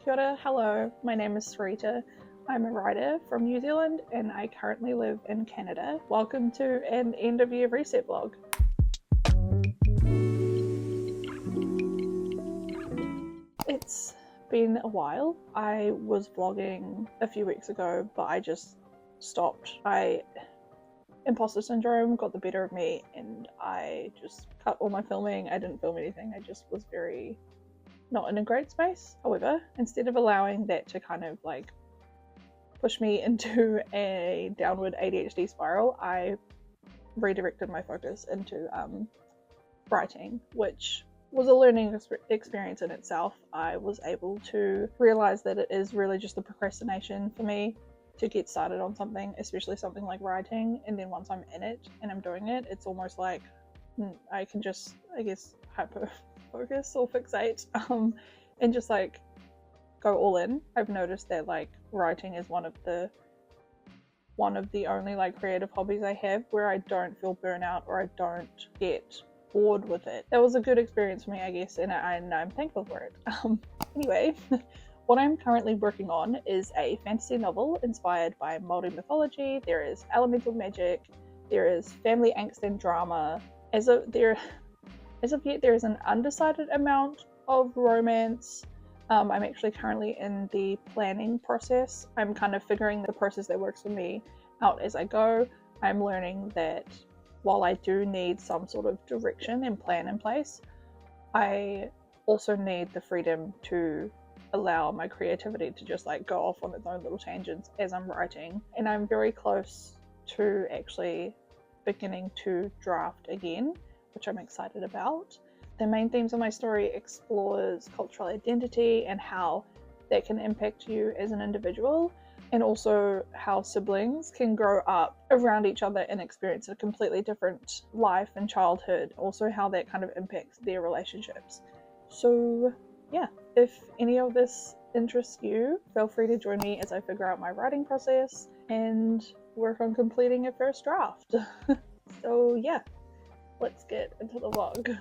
Kia ora, hello, my name is Sarita. I'm a writer from New Zealand and I currently live in Canada. Welcome to an end of year reset vlog. It's been a while. I was vlogging a few weeks ago, but I just stopped. Imposter syndrome got the better of me and I just cut all my filming. I didn't film anything. I just was very not in a great space. However, instead of allowing that to kind of like push me into a downward ADHD spiral, I redirected my focus into writing, which was a learning experience in itself. I was able to realize that it is really just the procrastination for me to get started on something, especially something like writing, and then once I'm in it and I'm doing it, it's almost like I can just, I guess, hyper focus or fixate and just like go all in. I've noticed that like writing is one of the only like creative hobbies I have where I don't feel burnout or I don't get bored with it. That was a good experience for me, I guess, and I'm thankful for it. Anyway, what I'm currently working on is a fantasy novel inspired by Māori mythology. There is elemental magic, there is family angst and drama. As of yet, there is an undecided amount of romance. I'm actually currently in the planning process. I'm kind of figuring the process that works for me out as I go. I'm learning that while I do need some sort of direction and plan in place, I also need the freedom to allow my creativity to just like go off on its own little tangents as I'm writing. And I'm very close to actually beginning to draft again, which I'm excited about. The main themes of my story explores cultural identity and how that can impact you as an individual, and also how siblings can grow up around each other and experience a completely different life and childhood, also how that kind of impacts their relationships. So yeah, if any of this interests you, feel free to join me as I figure out my writing process and work on completing a first draft. So yeah, let's get into the vlog.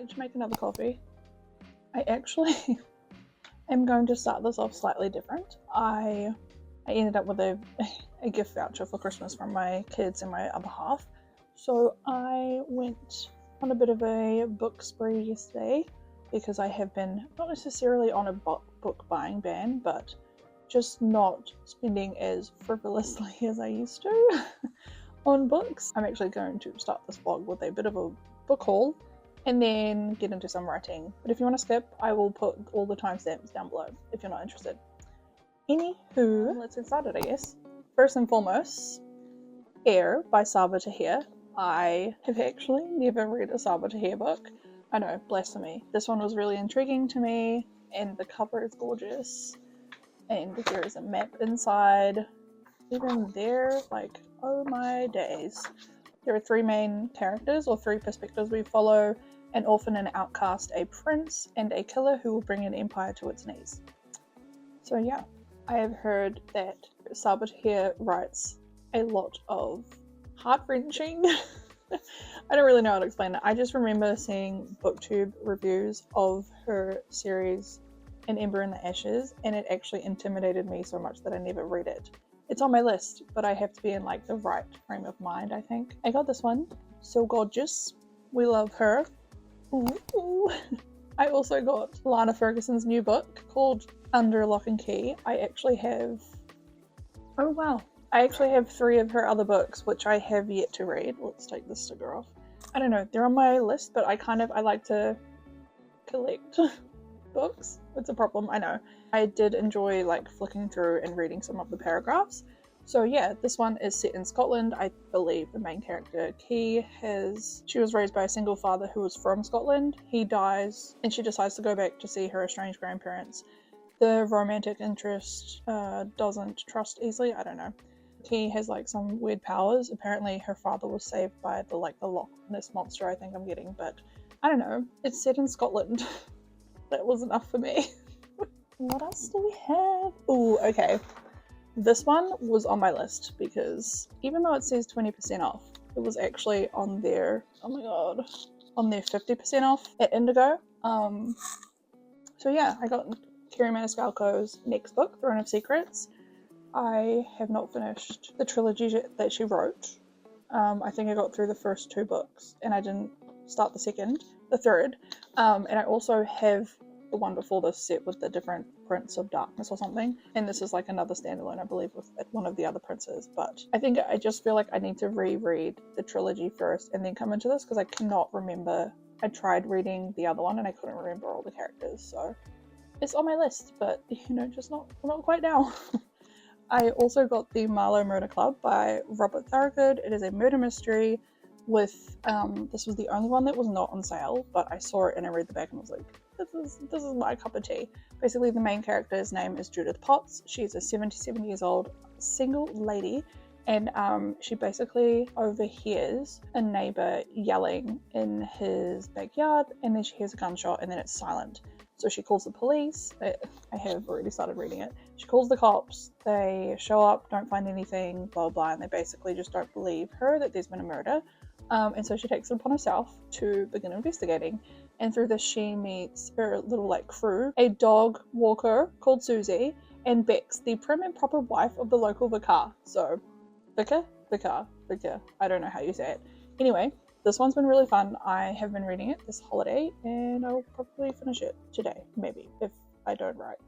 To make another coffee. I actually am going to start this off slightly different. I ended up with a gift voucher for Christmas from my kids and my other half, so I went on a bit of a book spree yesterday because I have been not necessarily on a book buying ban, but just not spending as frivolously as I used to on books. I'm actually going to start this vlog with a bit of a book haul and then get into some writing. But if you want to skip, I will put all the timestamps down below if you're not interested. Anywho, let's get started, I guess. First and foremost, Air by Sabaa Tahir. I have actually never read a Sabaa Tahir book. I know, blasphemy. This one was really intriguing to me, and the cover is gorgeous. And there is a map inside. Even there, like, oh my days. There are three main characters, or three perspectives we follow: an orphan, an outcast, a prince, and a killer who will bring an empire to its knees. So yeah, I have heard that Sabaa Tahir writes a lot of heart-wrenching I don't really know how to explain it. I just remember seeing booktube reviews of her series An Ember in the Ashes, and it actually intimidated me so much that I never read it. It's on my list, but I have to be in like the right frame of mind, I think. I got this one, So Gorgeous, We Love Her. Ooh. I also got Lana Ferguson's new book called Under Lock and Key. I actually have 3 of her other books, which I have yet to read. Let's take this sticker off. I don't know, they're on my list, but I like to collect books. It's a problem, I know. I did enjoy like flicking through and reading some of the paragraphs, So yeah, this one is set in Scotland. I believe the main character, Key, she was raised by a single father who was from Scotland. He dies and she decides to go back to see her estranged grandparents. The romantic interest doesn't trust easily, I don't know. Key has like some weird powers. Apparently her father was saved by the Loch Ness monster, I think I'm getting, but I don't know. It's set in Scotland. That was enough for me. What else do we have? Ooh, okay. This one was on my list because even though it says 20% off, it was actually on their, oh my god, on their 50% off at Indigo. So yeah, I got Kerry Maniscalco's next book, Throne of Secrets. I have not finished the trilogy that she wrote. I think I got through the first 2 books and I didn't start the third. And I also have the one before this set with the different prints of darkness or something. And this is like another standalone, I believe, with one of the other princes. But I just feel like I need to reread the trilogy first and then come into this because I cannot remember. I tried reading the other one and I couldn't remember all the characters. So it's on my list, but just not quite now. I also got the Marlowe Murder Club by Robert Thorogood. It is a murder mystery with, this was the only one that was not on sale, but I saw it and I read the back and was like, this is my cup of tea. Basically, the main character's name is Judith Potts. She's a 77 years old single lady, and she basically overhears a neighbor yelling in his backyard, and then she hears a gunshot, and then it's silent. So she calls the police. I have already started reading it. She calls the cops. They show up, don't find anything, blah, blah, and they basically just don't believe her that there's been a murder. And so she takes it upon herself to begin investigating. And through this, she meets her little crew, a dog walker called Susie, and Bex, the prim and proper wife of the local vicar. So, vicar? I don't know how you say it. Anyway, this one's been really fun. I have been reading it this holiday, and I'll probably finish it today, maybe, if I don't write.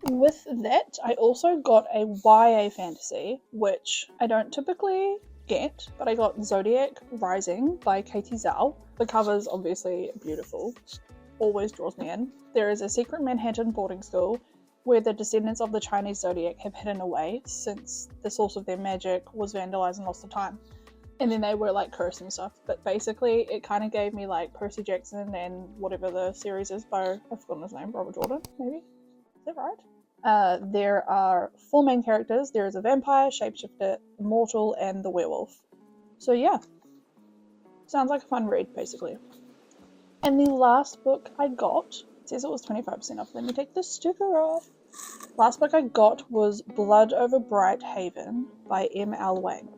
With that, I also got a YA fantasy, which I don't typically get, but I got Zodiac Rising by Katie Zhao. The cover's obviously beautiful, always draws me in. There is a secret Manhattan boarding school where the descendants of the Chinese zodiac have hidden away since the source of their magic was vandalized and lost to time. And then they were cursed and stuff, but basically it kind of gave me Percy Jackson and whatever the series is by, I've forgotten his name, Robert Jordan, maybe? Is that right? There are 4 main characters. There is a vampire, shapeshifter, immortal, and the werewolf. So yeah, sounds like a fun read, basically. And the last book I got, it says it was 25% off. Let me take the sticker off. Last book I got was Blood Over Bright Haven by M.L. Wang.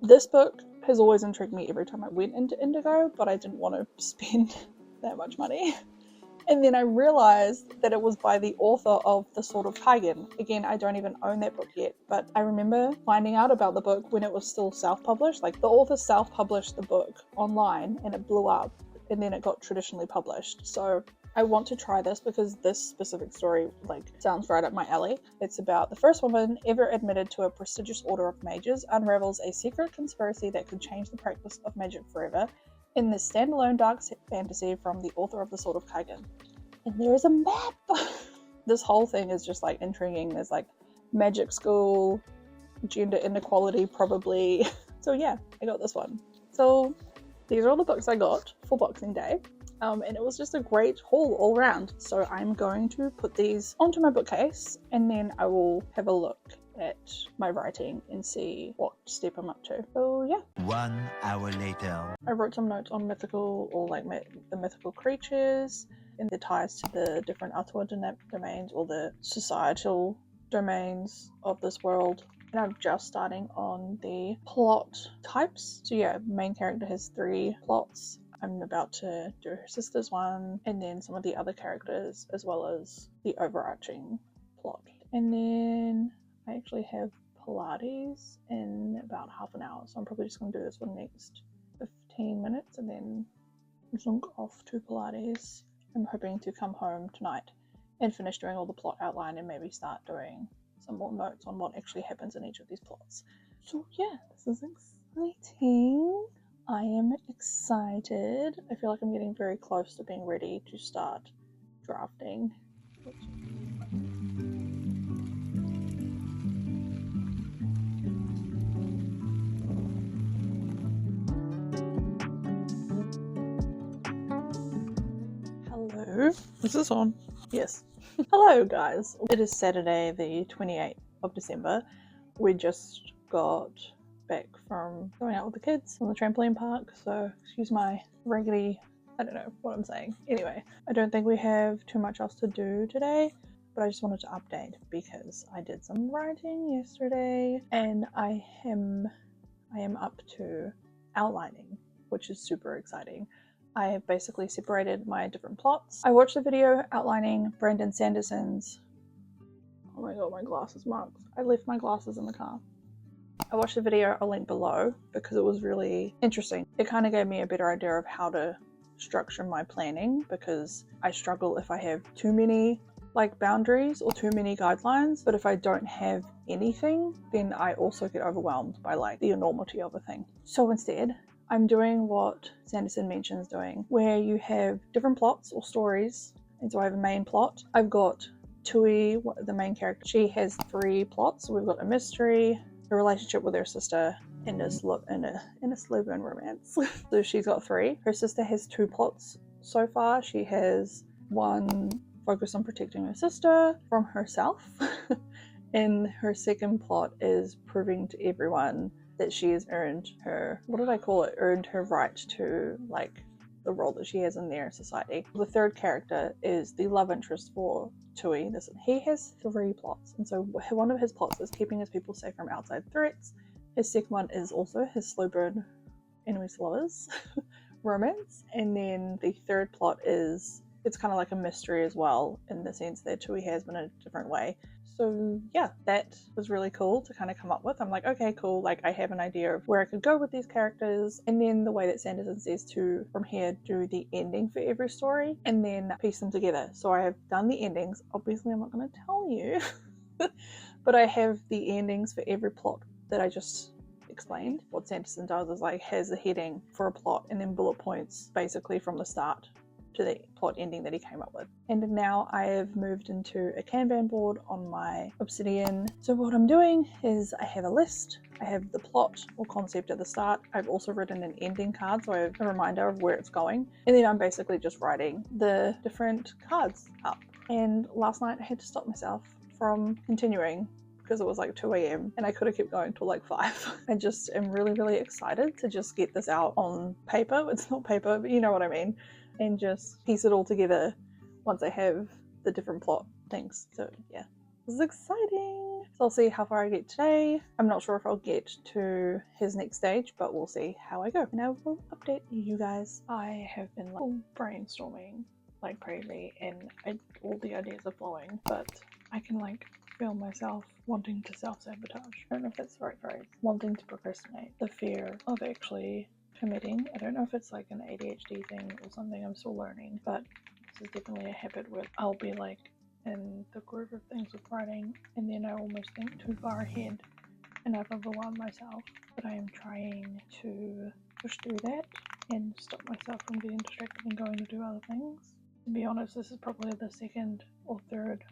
This book has always intrigued me every time I went into Indigo, but I didn't want to spend that much money. And then I realized that it was by the author of The Sword of Kaigen. Again, I don't even own that book yet, but I remember finding out about the book when it was still self-published. The author self-published the book online and it blew up, and then it got traditionally published. So I want to try this because this specific story sounds right up my alley. It's about the first woman ever admitted to a prestigious order of mages unravels a secret conspiracy that could change the practice of magic forever in this standalone dark fantasy from the author of The Sword of Kaigen. And there is a map! This whole thing is just intriguing. There's magic school, gender inequality probably. So yeah, I got this one. So these are all the books I got for Boxing Day. And it was just a great haul all around. So I'm going to put these onto my bookcase and then I will have a look at my writing and see what step I'm up to. So yeah. 1 hour later. I wrote some notes on mythical or the mythical creatures and the ties to the different authortube domains or the societal domains of this world. And I'm just starting on the plot types. So yeah, main character has 3 plots. I'm about to do her sister's one and then some of the other characters as well as the overarching plot. And then I actually have Pilates in about half an hour, so I'm probably just going to do this for the next 15 minutes and then zunk off to Pilates. I'm hoping to come home tonight and finish doing all the plot outline and maybe start doing some more notes on what actually happens in each of these plots. So yeah, this is exciting. I am excited. I feel like I'm getting very close to being ready to start drafting. Hello? Is this on? Yes. Hello guys. It is Saturday the 28th of December. We just got back from going out with the kids on the trampoline park, so excuse my raggedy, I don't know what I'm saying. Anyway, I don't think we have too much else to do today, but I just wanted to update because I did some writing yesterday and I am up to outlining, which is super exciting. I have basically separated my different plots. I watched the video outlining Brandon Sanderson's, oh my god, my glasses marked. I left my glasses in the car. I watched the video, I'll link below, because it was really interesting. It kind of gave me a better idea of how to structure my planning, because I struggle if I have too many boundaries or too many guidelines, but if I don't have anything, then I also get overwhelmed by the enormity of a thing. So instead, I'm doing what Sanderson mentions doing, where you have different plots or stories. And so I have a main plot. I've got Tui, the main character. She has 3 plots. So we've got a mystery, a relationship with her sister, and a slowburn romance. So she's got 3. Her sister has 2 plots so far. She has one focused on protecting her sister from herself. And her second plot is proving to everyone that she has earned her, earned her right to the role that she has in their society. The third character is the love interest for Tui. He has 3 plots, and so one of his plots is keeping his people safe from outside threats. His second one is also his slowburn enemies to lovers romance, and then the third plot is, it's kind of like a mystery as well, in the sense that Tui has been in a different way. So yeah, that was really cool to kind of come up with. I'm like, okay, cool, I have an idea of where I could go with these characters, and then the way that Sanderson says to, from here, do the ending for every story, and then piece them together. So I have done the endings. Obviously I'm not going to tell you, but I have the endings for every plot that I just explained. What Sanderson does is has a heading for a plot and then bullet points basically from the start to the plot ending that he came up with. And now I have moved into a Kanban board on my Obsidian. So what I'm doing is I have a list, I have the plot or concept at the start, I've also written an ending card so I have a reminder of where it's going, and then I'm basically just writing the different cards up. And last night I had to stop myself from continuing because it was 2 a.m. and I could have kept going till 5. I just am really, really excited to just get this out on paper. It's not paper, but you know what I mean. And just piece it all together once I have the different plot things. So yeah, this is exciting. So I'll see how far I get today. I'm not sure if I'll get to his next stage, but we'll see how I go. And I will update you guys. I have been brainstorming like crazy, and all the ideas are flowing, but I can feel myself wanting to self-sabotage. I don't know if that's the right phrase. Wanting to procrastinate. The fear of actually committing. I don't know if it's an ADHD thing or something, I'm still learning, but this is definitely a habit where I'll be in the groove of things with writing, and then I almost think too far ahead and I've overwhelmed myself. But I am trying to push through that and stop myself from getting distracted and going to do other things. To be honest, this is probably the second or third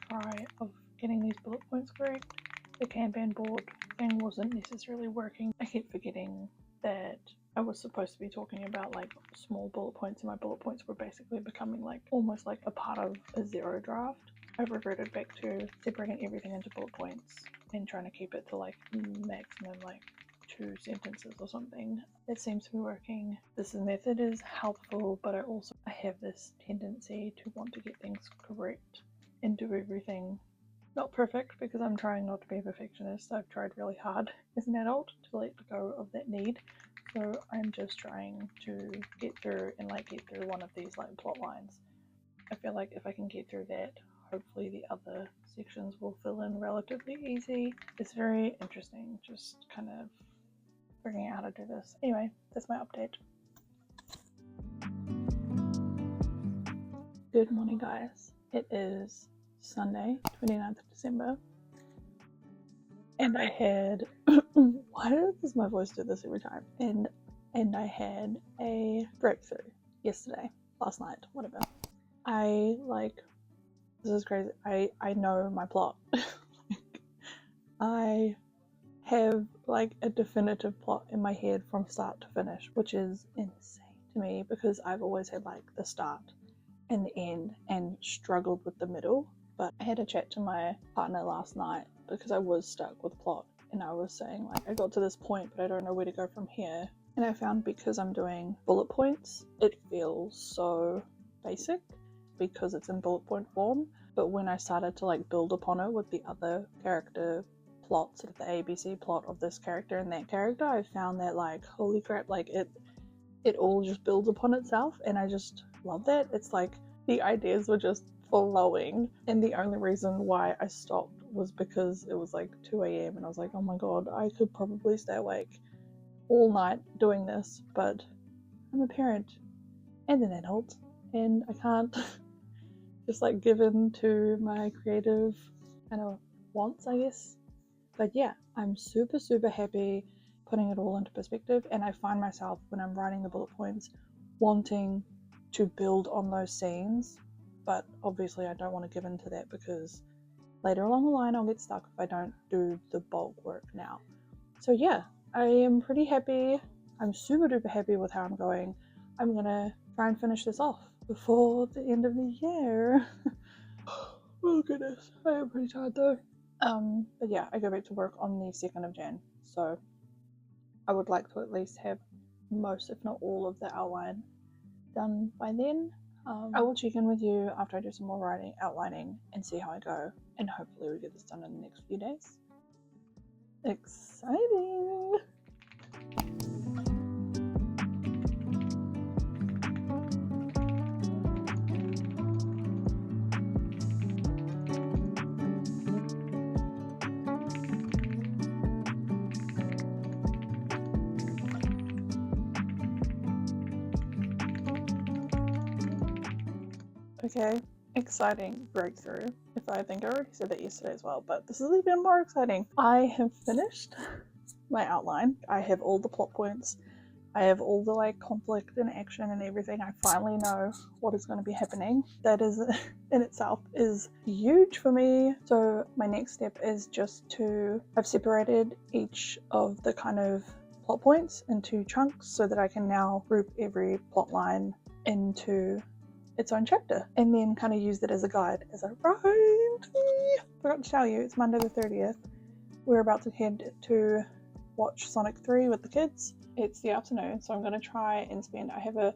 try of getting these bullet points correct. The Kanban board thing wasn't necessarily working. I keep forgetting that I was supposed to be talking about small bullet points, and my bullet points were basically becoming almost a part of a 0 draft. I've reverted back to separating everything into bullet points and trying to keep it to maximum 2 sentences or something. It seems to be working. This method is helpful, but I have this tendency to want to get things correct and do everything not perfect, because I'm trying not to be a perfectionist. I've tried really hard as an adult to let go of that need. So I'm just trying to get through and get through one of these plot lines. I feel like if I can get through that, hopefully the other sections will fill in relatively easy. It's very interesting, just kind of figuring out how to do this. Anyway, that's my update. Good morning, guys. It is Sunday, 29th of December. And I had, why does my voice do this every time? And I had a breakthrough yesterday, last night, whatever. This is crazy. I know my plot. I have a definitive plot in my head from start to finish, which is insane to me because I've always had the start in the end and struggled with the middle. But I had a chat to my partner last night because I was stuck with plot, and I was saying, like, I got to this point but I don't know where to go from here. And I found because I'm doing bullet points, it feels so basic because it's in bullet point form. But when I started to like build upon it with the other character plots, sort of the ABC plot of this character and that character, I found that, like, holy crap, like it all just builds upon itself, and I just love that. It's like the ideas were just flowing, and the only reason why I stopped was because it was like 2 a.m. and I was like, oh my god, I could probably stay awake all night doing this, but I'm a parent and an adult, and I can't just like give in to my creative kind of wants, I guess. But yeah, I'm super happy putting it all into perspective, and I find myself when I'm writing the bullet points wanting to build on those scenes, but obviously I don't want to give in to that because later along the line I'll get stuck if I don't do the bulk work now. So yeah, I am pretty happy. I'm super duper happy with how I'm going. I'm gonna try and finish this off before the end of the year. Oh goodness, I am pretty tired though. But yeah, I go back to work on the 2nd of Jan, so I would like to at least have most, if not all, of the outline done by then. I will check in with you after I do some more outlining, and see how I go, and hopefully we get this done in the next few days. Exciting! Okay, exciting breakthrough. I think I already said that yesterday as well, but this is even more exciting. I have finished my outline. I have all the plot points. I have all the like conflict and action and everything. I finally know what is going to be happening. That is in itself is huge for me. So my next step is just to, I've separated each of the kind of plot points into chunks so that I can now group every plot line into its own chapter, and then kind of use that as a guide as I write. Forgot to tell you, it's Monday the 30th. We're about to head to watch Sonic 3 with the kids. It's the afternoon, so I'm going to try and spend, we're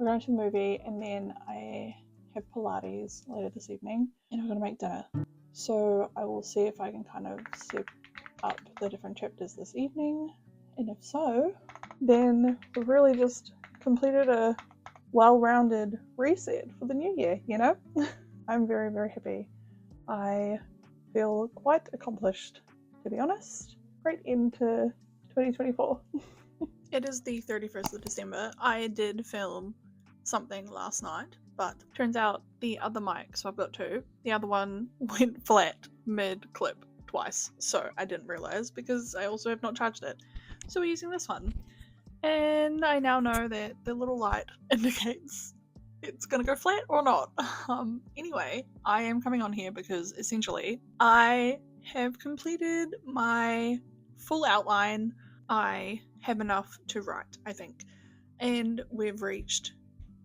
going to the movie, and then I have pilates later this evening, and I'm going to make dinner. So I will see if I can kind of set up the different chapters this evening, and if so, then we've really just completed a well-rounded reset for the new year, you know? I'm very happy. I feel quite accomplished, to be honest. Great end to 2024. It is the 31st of December. I did film something last night, but turns out the other mic, so I've got two, the other one went flat mid-clip twice, so I didn't realize because I also have not charged it. So we're using this one. And I now know that the little light indicates it's gonna go flat or not. Anyway, I am coming on here because essentially I have completed my full outline. I have enough to write, I think. And we've reached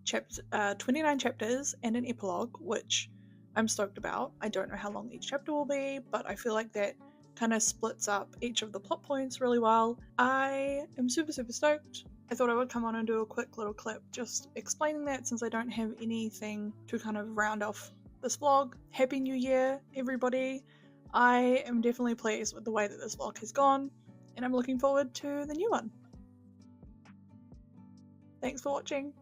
29 chapters and an epilogue, which I'm stoked about. I don't know how long each chapter will be, but I feel like that kind of splits up each of the plot points really well. I am super stoked. I thought I would come on and do a quick little clip just explaining that, since I don't have anything to kind of round off this vlog. Happy New Year, everybody. I am definitely pleased with the way that this vlog has gone, and I'm looking forward to the new one. Thanks for watching.